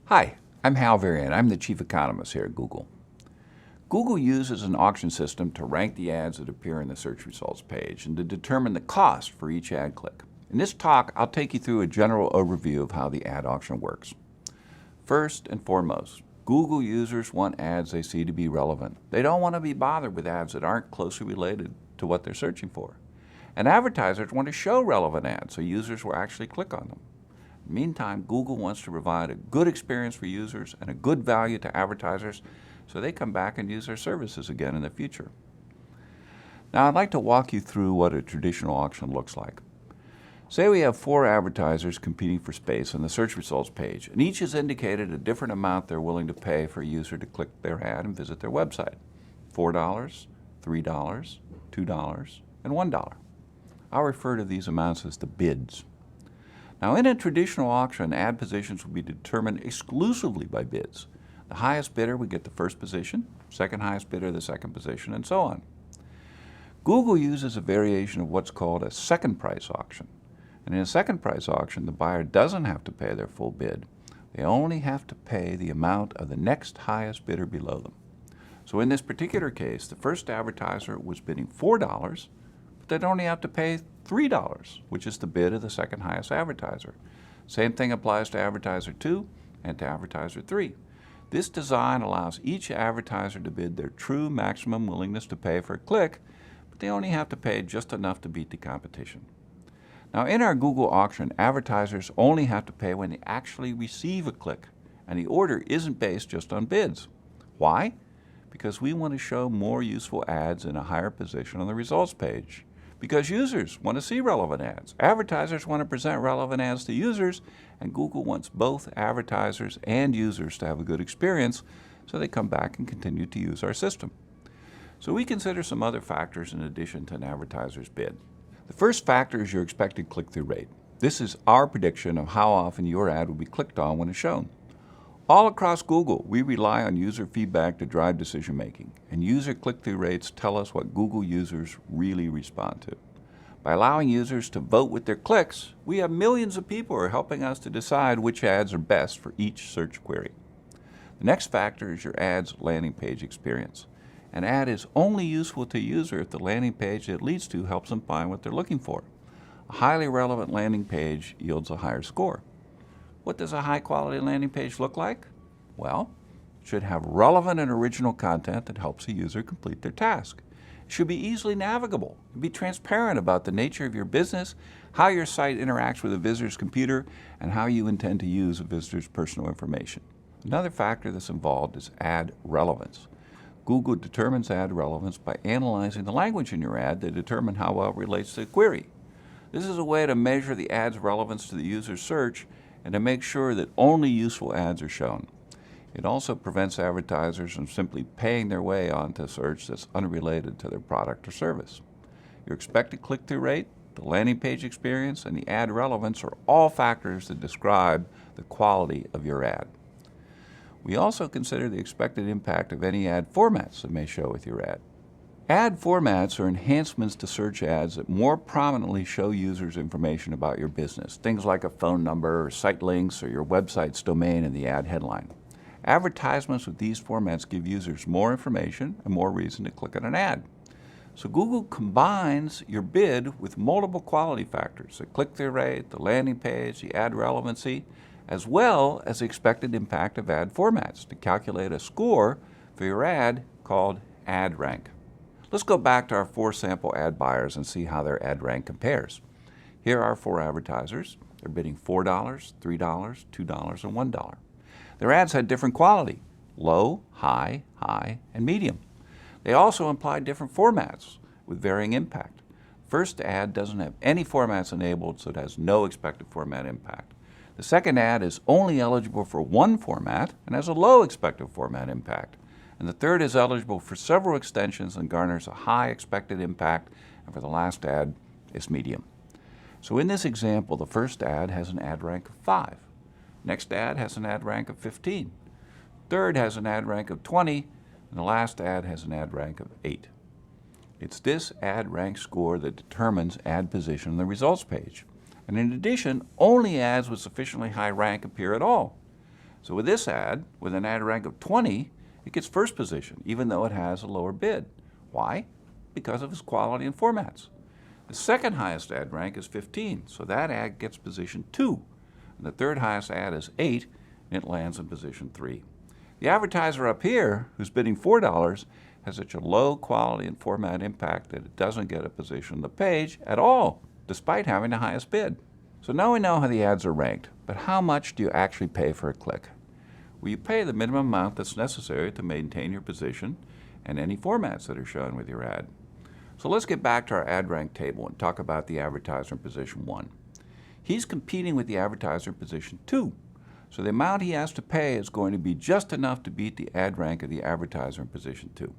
Hi, I'm Hal Varian. I'm the Chief Economist here at Google. Google uses an auction system to rank the ads that appear in the search results page and to determine the cost for each ad click. In this talk, I'll take you through a general overview of how the ad auction works. First and foremost, Google users want ads they see to be relevant. They don't want to be bothered with ads that aren't closely related to what they're searching for. And advertisers want to show relevant ads so users will actually click on them. Meantime, Google wants to provide a good experience for users and a good value to advertisers so they come back and use their services again in the future. Now, I'd like to walk you through what a traditional auction looks like. Say we have 4 advertisers competing for space on the search results page, and each has indicated a different amount they're willing to pay for a user to click their ad and visit their website. $4, $3, $2, and $1. I'll refer to these amounts as the bids. Now, in a traditional auction, ad positions will be determined exclusively by bids. The highest bidder would get the first position, second highest bidder the second position, and so on. Google uses a variation of what's called a second price auction. And in a second price auction, the buyer doesn't have to pay their full bid. They only have to pay the amount of the next highest bidder below them. So in this particular case, the first advertiser was bidding $4, but they'd only have to pay $3, which is the bid of the second highest advertiser. Same thing applies to advertiser 2 and to advertiser 3. This design allows each advertiser to bid their true maximum willingness to pay for a click, but they only have to pay just enough to beat the competition. Now, in our Google auction, advertisers only have to pay when they actually receive a click, and the order isn't based just on bids. Why? Because we want to show more useful ads in a higher position on the results page. Because users want to see relevant ads. Advertisers want to present relevant ads to users, and Google wants both advertisers and users to have a good experience so they come back and continue to use our system. So we consider some other factors in addition to an advertiser's bid. The first factor is your expected click-through rate. This is our prediction of how often your ad will be clicked on when it's shown. All across Google, we rely on user feedback to drive decision making, and user click-through rates tell us what Google users really respond to. By allowing users to vote with their clicks, we have millions of people who are helping us to decide which ads are best for each search query. The next factor is your ad's landing page experience. An ad is only useful to a user if the landing page it leads to helps them find what they're looking for. A highly relevant landing page yields a higher score. What does a high-quality landing page look like? Well, it should have relevant and original content that helps a user complete their task. It should be easily navigable and be transparent about the nature of your business, how your site interacts with a visitor's computer, and how you intend to use a visitor's personal information. Another factor that's involved is ad relevance. Google determines ad relevance by analyzing the language in your ad to determine how well it relates to the query. This is a way to measure the ad's relevance to the user's search and to make sure that only useful ads are shown. It also prevents advertisers from simply paying their way onto search that's unrelated to their product or service. Your expected click-through rate, the landing page experience, and the ad relevance are all factors that describe the quality of your ad. We also consider the expected impact of any ad formats that may show with your ad. Ad formats are enhancements to search ads that more prominently show users information about your business, things like a phone number or site links or your website's domain in the ad headline. Advertisements with these formats give users more information and more reason to click on an ad. So Google combines your bid with multiple quality factors, the click-through rate, the landing page, the ad relevancy, as well as the expected impact of ad formats to calculate a score for your ad called ad rank. Let's go back to our 4 sample ad buyers and see how their ad rank compares. Here are 4 advertisers. They're bidding $4, $3, $2, and $1. Their ads had different quality: low, high, high, and medium. They also implied different formats with varying impact. First ad doesn't have any formats enabled, so it has no expected format impact. The second ad is only eligible for one format and has a low expected format impact. And the third is eligible for several extensions and garners a high expected impact, and for the last ad is medium. So in this example, the first ad has an ad rank of 5. Next ad has an ad rank of 15. Third has an ad rank of 20, and the last ad has an ad rank of 8. It's this ad rank score that determines ad position on the results page. And in addition, only ads with sufficiently high rank appear at all. So with this ad, with an ad rank of 20, it gets first position, even though it has a lower bid. Why? Because of its quality and formats. The second highest ad rank is 15, so that ad gets position 2. And the third highest ad is 8, and it lands in position 3. The advertiser up here, who's bidding $4, has such a low quality and format impact that it doesn't get a position on the page at all, despite having the highest bid. So now we know how the ads are ranked, but how much do you actually pay for a click? Well, you pay the minimum amount that's necessary to maintain your position and any formats that are shown with your ad. So let's get back to our ad rank table and talk about the advertiser in position 1. He's competing with the advertiser in position 2. So the amount he has to pay is going to be just enough to beat the ad rank of the advertiser in position 2.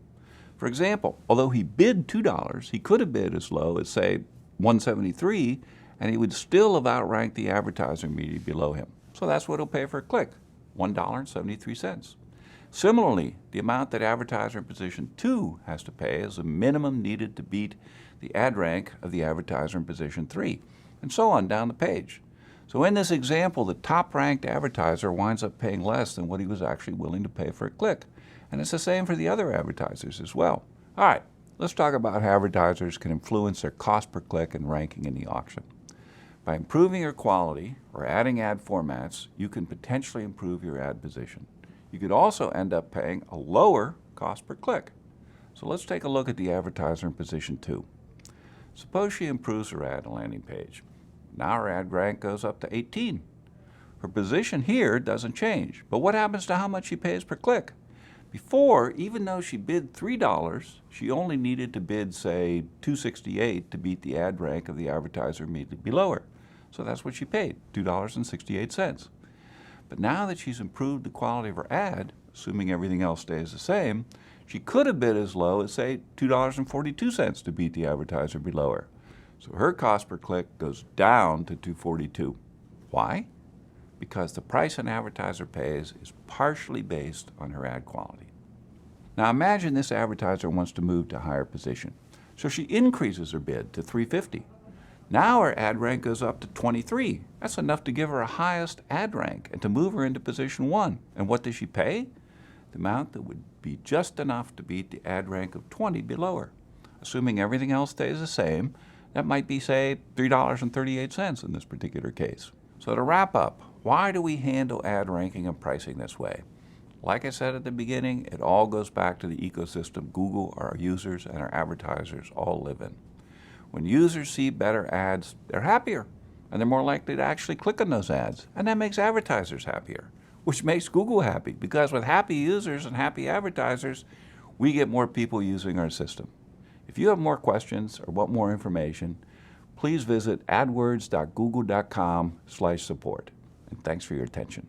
For example, although he bid $2, he could have bid as low as, say, $1.73, and he would still have outranked the advertiser immediately below him. So that's what he'll pay for a click, $1.73. Similarly, the amount that advertiser in position 2 has to pay is the minimum needed to beat the ad rank of the advertiser in position 3, and so on down the page. So in this example, the top-ranked advertiser winds up paying less than what he was actually willing to pay for a click. And it's the same for the other advertisers as well. All right, let's talk about how advertisers can influence their cost per click and ranking in the auction. By improving your quality or adding ad formats, you can potentially improve your ad position. You could also end up paying a lower cost per click. So let's take a look at the advertiser in position 2. Suppose she improves her ad landing page. Now her ad rank goes up to 18. Her position here doesn't change, but what happens to how much she pays per click? Before, even though she bid $3, she only needed to bid, say, $2.68 to beat the ad rank of the advertiser immediately below her. So that's what she paid, $2.68. But now that she's improved the quality of her ad, assuming everything else stays the same, she could have bid as low as, say, $2.42 to beat the advertiser below her. So her cost per click goes down to $2.42. Why? Because the price an advertiser pays is partially based on her ad quality. Now imagine this advertiser wants to move to a higher position. So she increases her bid to $3.50. Now her ad rank goes up to 23. That's enough to give her a highest ad rank and to move her into position 1. And what does she pay? The amount that would be just enough to beat the ad rank of 20 below her. Assuming everything else stays the same, that might be, say, $3.38 in this particular case. So to wrap up, why do we handle ad ranking and pricing this way? Like I said at the beginning, it all goes back to the ecosystem Google, our users, and our advertisers all live in. When users see better ads, they're happier, and they're more likely to actually click on those ads, and that makes advertisers happier, which makes Google happy, because with happy users and happy advertisers, we get more people using our system. If you have more questions or want more information, please visit adwords.google.com/support. And thanks for your attention.